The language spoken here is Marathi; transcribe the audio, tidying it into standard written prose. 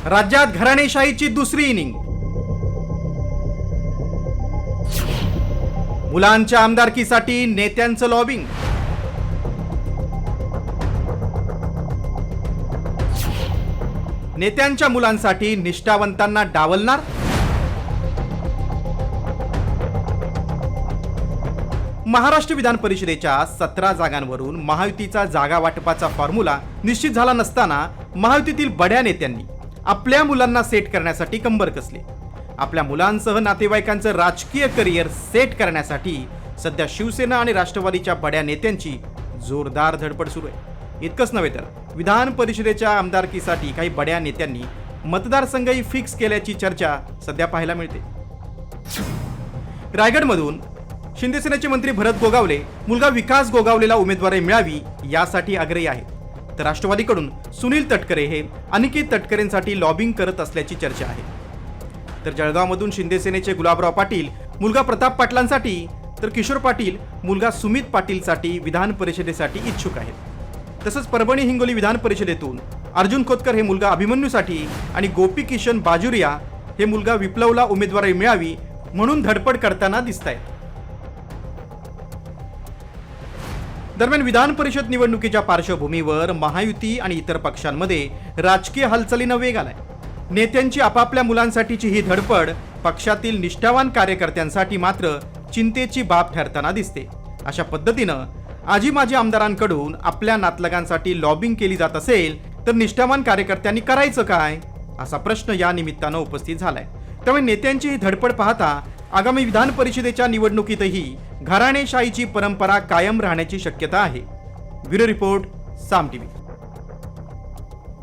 राज्यात घराणेशाहीची दुसरी इनिंग. मुलांच्या आमदारकीसाठी नेत्यांचं लॉबिंग. नेत्यांच्या मुलांसाठी निष्ठावंतांना डावलणार. महाराष्ट्र विधान परिषदेच्या 17 जागांवरून महायुतीचा जागा वाटपाचा फॉर्म्युला निश्चित झाला नसताना महायुतीतील बड्या नेत्यांनी आपल्या मुलांना सेट करण्यासाठी कंबर कसले. आपल्या मुलांसह नातेवाईकांचं राजकीय करिअर सेट करण्यासाठी सध्या शिवसेना आणि राष्ट्रवादीच्या बड्या नेत्यांची जोरदार धडपड सुरू आहे. इतकंच नव्हे तर विधान परिषदेच्या आमदारकीसाठी काही बड्या नेत्यांनी मतदारसंघही फिक्स केल्याची चर्चा सध्या पाहायला मिळते. रायगडमधून शिंदेसेनेचे मंत्री भरत गोगावले मुलगा विकास गोगावलेला उमेदवारी मिळावी यासाठी आग्रही आहेत. तर राष्ट्रवादीकडून सुनील तटकरे हे अनिकेत तटकरेंसाठी लॉबिंग करत असल्याची चर्चा आहे. तर जळगावमधून शिंदेसेनेचे गुलाबराव पाटील मुलगा प्रताप पाटलांसाठी, तर किशोर पाटील मुलगा सुमित पाटीलसाठी विधान परिषदेसाठी इच्छुक आहेत. तसंच परभणी हिंगोली विधान परिषदेतून अर्जुन खोतकर हे मुलगा अभिमन्यूसाठी आणि गोपी किशन बाजुरिया हे मुलगा विप्लवला उमेदवारी मिळावी म्हणून धडपड करताना दिसत आहेत. दरम्यान विधान परिषद निवडणुकीच्या पार्श्वभूमीवर महायुती आणि इतर पक्षांमध्ये राजकीय हालचालींना वेग आलाय. नेत्यांची आपापल्या मुलांसाठीची ही धडपड पक्षातील निष्ठावान कार्यकर्त्यांसाठी मात्र चिंतेची बाब ठरताना दिसते. अशा पद्धतीनं आजी माजी आमदारांकडून आपल्या नातलगांसाठी लॉबिंग केली जात असेल तर निष्ठावान कार्यकर्त्यांनी करायचं काय, असा प्रश्न या निमित्तानं उपस्थित झालाय. त्यामुळे नेत्यांची ही धडपड पाहता आगामी विधान परिषदेच्या निवडणुकीतही घराणेशाहीची परंपरा कायम राहण्याची शक्यता आहे. ब्युरो रिपोर्ट, साम टीव्ही.